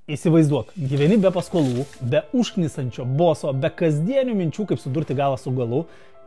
Įsivaizduok, gyveni be paskolų, be užknisančio boso, be kasdienių minčių, kaip sudurti galą su galu,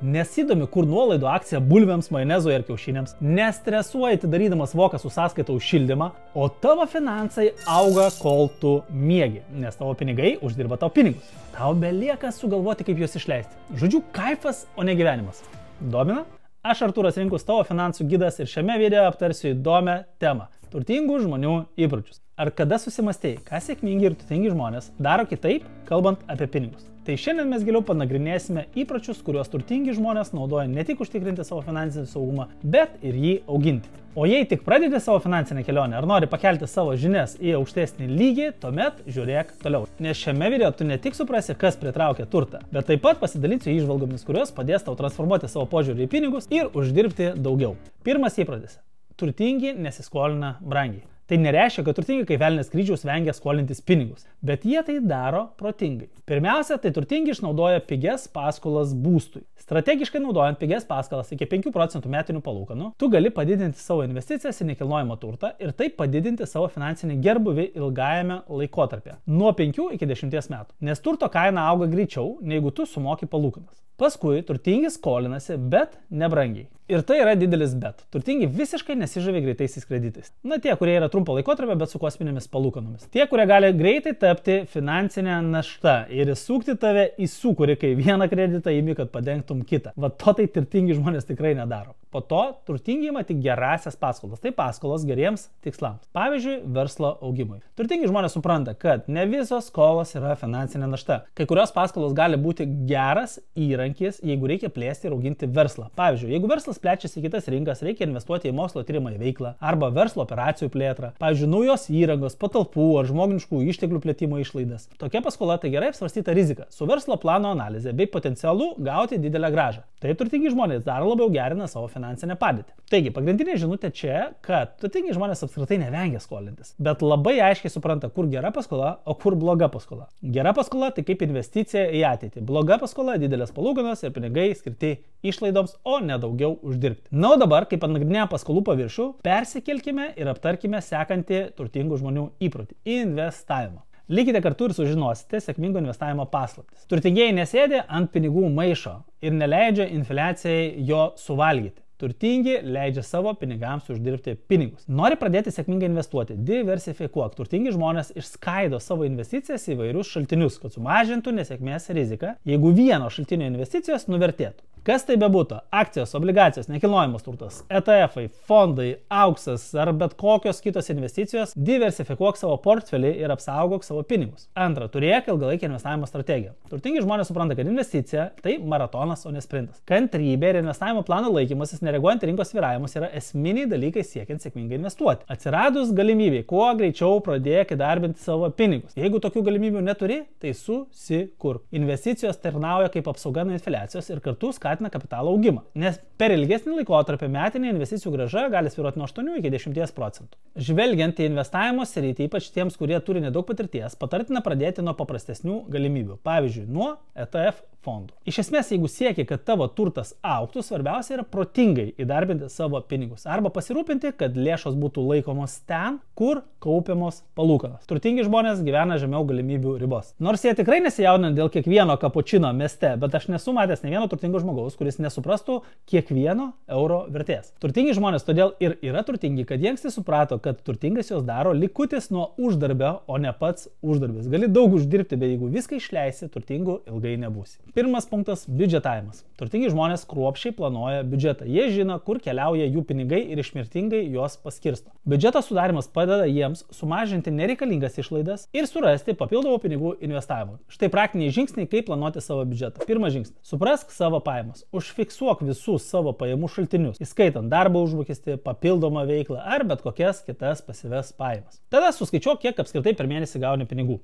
nesidomi, kur nuolaidų akcija bulvėms, majonezui ar kiaušiniams, nestresuoji atidarydamas voką su sąskaita už šildymą, o tavo finansai auga, kol tu miegi, nes tavo pinigai uždirba tau pinigus. Tau belieka sugalvoti, kaip juos išleisti. Žodžiu, kaifas, o ne gyvenimas. Domina? Aš Artūras Rinkus, tavo finansų gidas, ir šiame video aptarsiu įdomią temą – turtingų žmonių įpročius. Ar kada susimastėjai, ką sėkmingi ir turtingi žmonės daro kitaip, kalbant apie pinigus? Tai šiandien mes giliau panagrinėsime įpročius, kuriuos turtingi žmonės naudoja ne tik užtikrinti savo finansinį saugumą, bet ir jį auginti. O jei tik pradedi savo finansinę kelionę ar nori pakelti savo žinias į aukštesnį lygį, tuomet žiūrėk toliau. Nes šiame video tu ne tik suprasi, kas pritraukia turtą, bet taip pat pasidalinsiu įžvalgomis, kurios padės tau transformuoti savo požiūrį į pinigus ir uždirbti daugiau. Pirmas įprotis. Turtingi nesiskolina brangiai. Tai nereiškia, kad turtingi kaip velnės kryžiaus vengia skolintis pinigus, bet jie tai daro protingai. Pirmiausia, tai turtingi išnaudoja pigias paskolas būstui. Strategiškai naudojant pigias paskolas iki 5% metinių palūkanų, tu gali padidinti savo investicijas į nekilnojamą turtą ir taip padidinti savo finansinį gerbūvį ilgajame laikotarpyje, nuo 5 iki 10 metų, nes turto kaina auga greičiau, negu tu sumoki palūkanas. Paskui turtingi skolinasi, bet nebrangiai. Ir tai yra didelis bet. Turtingi visiškai nesižavi greitaisiais kreditais. Na, tie, kurie yra trumpo laikotarpio, bet su kosminėmis palūkanomis. Tie, kurie gali greitai tapti finansinę naštą ir įsukti tave į sūkurį, kai vieną kreditą imi, kad padengtum kitą. Va to tai turtingi žmonės tikrai nedaro. Po to turtingi ima tik gerasias paskolas. Tai paskolos geriems tikslams. Pavyzdžiui, verslo augimui. Turtingi žmonės supranta, kad ne visos skolos yra finansinė našta. Kai kurios paskolos gali būti geras įrankis, jeigu reikia plėsti ir auginti verslą. Pavyzdžiui, jeigu verslas plečiasi į kitas rinkas, reikia investuoti į mokslo tyrimą į veiklą arba verslo operacijų plėtrą. Pavyzdžiui, naujos įrangos, patalpų ar žmogiškų išteklių plėtimo išlaidas. Tokia paskola tai gerai apsvarstyta rizika su verslo plano analize bei potencialu gauti didelę grąžą. Taip turtingi žmonės dar labiau gerina savo finansinę padėtį. Taigi, pagrindinė žinutė čia, kad turtingi žmonės apskritai nevengia skolintis, bet labai aiškiai supranta, kur gera paskola, o kur bloga paskola. Gera paskola tai kaip investicija į ateitį. Bloga paskola – didelės palūkanos ir pinigai skirti išlaidoms, o ne daugiau uždirbti. Na, o dabar, kaip panagrinėję paskolų paviršių, persikelkime ir aptarkime sekantį turtingų žmonių įprotį – investavimą. Likite kartu ir sužinosite sėkmingo investavimo paslaptis. Turtingieji nesėdi ant pinigų maišo ir neleidžia infliacijai jo suvalgyti. Turtingi leidžia savo pinigams uždirbti pinigus. Nori pradėti sėkmingai investuoti, diversifikuok. Turtingi žmonės išskaido savo investicijas į vairius šaltinius, kad sumažintų nesėkmės riziką, jeigu vieno šaltinio investicijos nuvertėtų. Kas tai bebūtų – akcijos, obligacijos, nekilnojamas turtas, ETF-ai, fondai, auksas ar bet kokios kitos investicijos, diversifikuok savo portfelį ir apsaugok savo pinigus. Antra, turėk ilgalaikį investavimo strategiją. Turtingi žmonės supranta, kad investicija – tai maratonas, o ne sprintas. Kantrybė ir investavimo plano laikymasis, nereaguojant rinkos svyravimus, yra esminiai dalykai siekiant sėkmingai investuoti. Atsiradus galimybei, kuo greičiau pradėk įdarbinti savo pinigus. Jeigu tokių galimybių neturi, tai susikurk. Investicijos tarnauja kaip apsauga nuo infliacijos ir kartu skatina kapitalo augimą, nes per ilgesnį laikotarpį metinė investicijų grąža gali svyruoti nuo 8 iki 10%. Žvelgiant į investavimo sritį, ypač tiems, kurie turi nedaug patirties, patartina pradėti nuo paprastesnių galimybių, pavyzdžiui, nuo ETF fondų. Iš esmės, jeigu siekia, kad tavo turtas augtų, svarbiausia yra protingai įdarbinti savo pinigus arba pasirūpinti, kad lėšos būtų laikomos ten, kur kaupiamos palūkanos. Turtingi žmonės gyvena žemiau galimybių ribos. Nors jie tikrai nesijaudina dėl kiekvieno kapučino mieste, bet aš nesu matęs ne vieno turtingo žmogaus, kuris nesuprastų kiekvieno euro vertės. Turtingi žmonės todėl ir yra turtingi, kad jie anksti suprato, kad turtingas juos daro likutis nuo uždarbio, o ne pats uždarbis. Gali daug uždirbti, bet jeigu viską išleisi, turtingų ilgai nebūsi. Pirmas punktas – biudžetavimas. Turtingi žmonės kruopščiai planuoja biudžetą. Jie žino, kur keliauja jų pinigai ir išmirtingai juos paskirsto. Biudžeto sudarimas padeda jiems sumažinti nereikalingas išlaidas ir surasti papildomų pinigų investavimui. Štai praktiniai žingsniai, kaip planuoti savo biudžetą. Pirmas žingsnis – suprask savo pajamas. Užfiksuok visus savo pajamų šaltinius, įskaitant darbo užmokestį, papildomą veiklą ar bet kokias kitas pasyvias pajamas. Tada suskaičiuok, kiek apskritai per mėnesį gauni pinigų.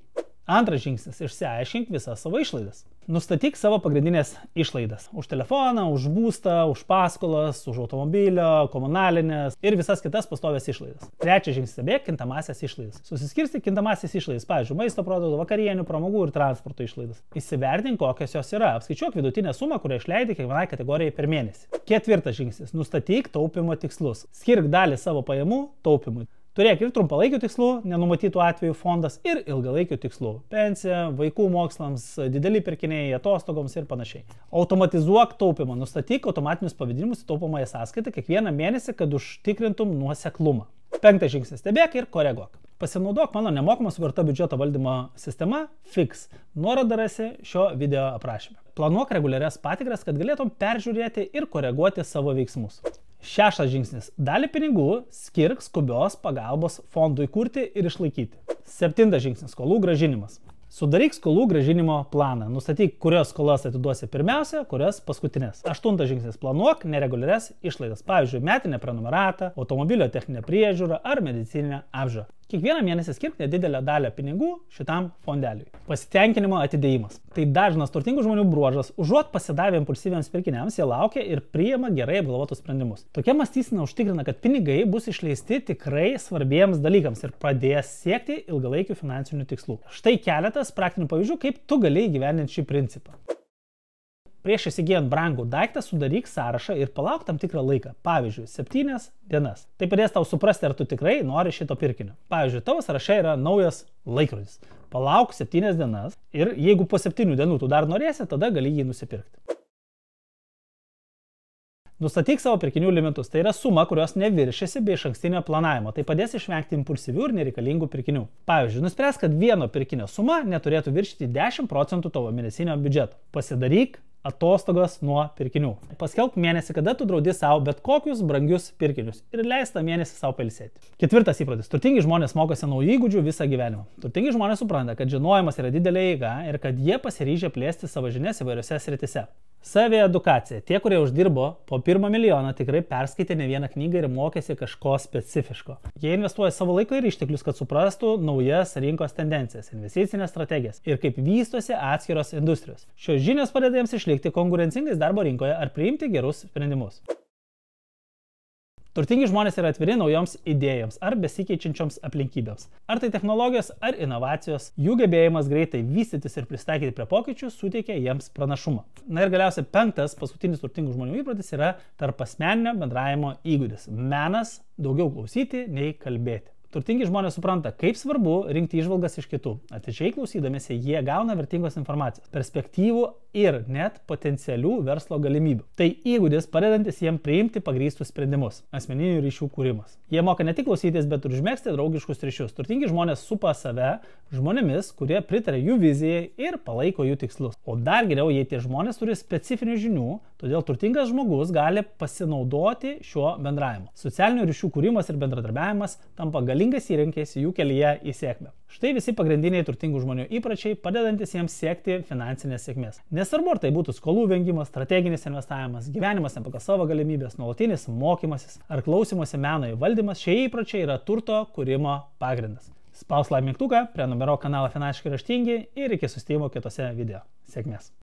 Antras žingsnis – išsiaiškink visas savo išlaidas. Nustatyk savo pagrindinės išlaidas. Už telefoną, už būstą, už paskolas, už automobilio, komunalinės ir visas kitas pastovias išlaidas. Trečias žingsnis – stebėk kintamąsias išlaidas. Susiskirstyk kintamąsias išlaidas, pavyzdžiui, maisto produktų, vakarienių, pramogų ir transporto išlaidas. Įsivertink, kokios jos yra. Apskaičiuok vidutinę sumą, kurią išleidi kiekvienai kategorijai per mėnesį. Ketvirtas žingsnis – nustatyk taupimo tikslus. Skirk dalį savo pajamų taupimui. Turėk ir trumpalaikių tikslų, nenumatytų atvejų fondas, ir ilgalaikių tikslų - pensija, vaikų mokslams, dideli pirkiniai, atostogoms ir panašiai. Automatizuok taupimą, nustatyk automatinius pavedimus į taupomąją sąskaitą kiekvieną mėnesį, kad užtikrintum nuoseklumą. 5 žingsnis - stebėk ir koreguok. Pasinaudok mano nemokama sukurta biudžeto valdymo sistema Fix. Nuorodą rasi šio video aprašyme. Planuok reguliarias patikras, kad galėtum peržiūrėti ir koreguoti savo veiksmus. 6 žingsnis - dalį pinigų skirk skubios pagalbos fondui kurti ir išlaikyti. 7 žingsnis - skolų gražinimas. Sudaryk skolų gražinimo planą. Nustatyk, kurios skolas atiduosi pirmiausia, kurias paskutinės. 8 žingsnis - planuok nereguliarias išlaidas. Pavyzdžiui, metinę prenumeratą, automobilio techninę priežiūrą ar medicininę apžiūrą. Kiekvieną mėnesį skirk nedidelę dalį pinigų šitam fondeliui. Pasitenkinimo atidėjimas. Tai dažnas turtingų žmonių bruožas. Užuot pasidavę impulsyviams pirkiniams, jie laukia ir priima gerai apgalvotus sprendimus. Tokia mąstysena užtikrina, kad pinigai bus išleisti tikrai svarbiems dalykams ir pradės siekti ilgalaikių finansinių tikslų. Štai keletas praktinių pavyzdžių, kaip tu gali įgyvendinti šį principą. Prieš įsigijant brangų daiktą sudaryk sąrašą ir palauk tam tikrą laiką, pavyzdžiui, 7 dienas. Tai padės tau suprasti, ar tu tikrai nori šito pirkinio. Pavyzdžiui, tavo sąraše yra naujas laikrodis. Palauk 7 dienas ir jeigu po 7 dienų tu dar norėsi, tada gali jį nusipirkti. Nustatyk savo pirkinių limitus, tai yra suma, kurios neviršėsi be išankstinio planavimo. Tai padės išvengti impulsyvių ir nereikalingų pirkinių. Pavyzdžiui, nuspręsk, kad vieno pirkinio suma neturėtų viršyti 10 procentų tavo mėnesinio biudžeto. Pasidaryk atostogas nuo pirkinių. Paskelbk mėnesį, kada tu draudi savo bet kokius brangius pirkinius ir leis tą mėnesį savo pailsėti. 4 įprotis. Turtingi žmonės mokosi naujų įgūdžių visą gyvenimą. Turtingi žmonės supranta, kad žinojimas yra didelė eiga ir kad jie pasiryžę plėsti savo žinias įvairiose srityse. Saviedukacija. Tie, kurie uždirbo po 1 milijoną, tikrai perskaitė ne vieną knygą ir mokėsi kažko specifiško. Jie investuoja savo laiką ir išteklius, kad suprastų naujas rinkos tendencijas, investicinės strategijas ir kaip vystosi atskiros industrijos. Šios žinios padeda jiems išlikti konkurencingais darbo rinkoje ar priimti gerus sprendimus. Turtingi žmonės yra atviri naujoms idėjoms ar besikeičiančioms aplinkybėms. Ar tai technologijos ar inovacijos, jų gebėjimas greitai vystytis ir pristaikyti prie pokyčių suteikia jiems pranašumą. Na ir galiausiai 5 paskutinis turtingų žmonių įprotis yra tarpasmeninio bendravimo įgūdis. Menas daugiau klausyti nei kalbėti. Turtingi žmonės supranta, kaip svarbu rinkti įžvalgas iš kitų. Atidžiai klausydamiesi jie gauna vertingos informacijos, perspektyvų ir net potencialių verslo galimybių. Tai įgūdis padedantis jiems priimti pagrįstus sprendimus, asmeninių ryšių kūrimas. Jie moka ne tik klausytis, bet ir užmegzti draugiškus ryšius. Turtingi žmonės supa save žmonėmis, kurie pritarė jų vizijai ir palaiko jų tikslus. O dar geriau, jei tie žmonės turi specifinių žinių, todėl turtingas žmogus gali pasinaudoti šiuo bendravimu. Socialinių ryšių kūrimas ir bendradarbiavimas tampa galingais įrankiais jų kelyje į sėkmę. Štai visi pagrindiniai turtingų žmonių įpročiai, padedantis jiems siekti finansinės sėkmės. Nesvarbu, ar tai būtų skolų vengimas, strateginis investavimas, gyvenimas ne pagal savo galimybės, nuolatinis mokymasis ar klausimosi meno įvaldymas, šie įpročiai yra turto kūrimo pagrindas. Spausk like mygtuką, prenumeruok kanalą Finansiškai raštingi ir iki susitikimo kitose video. Sėkmės.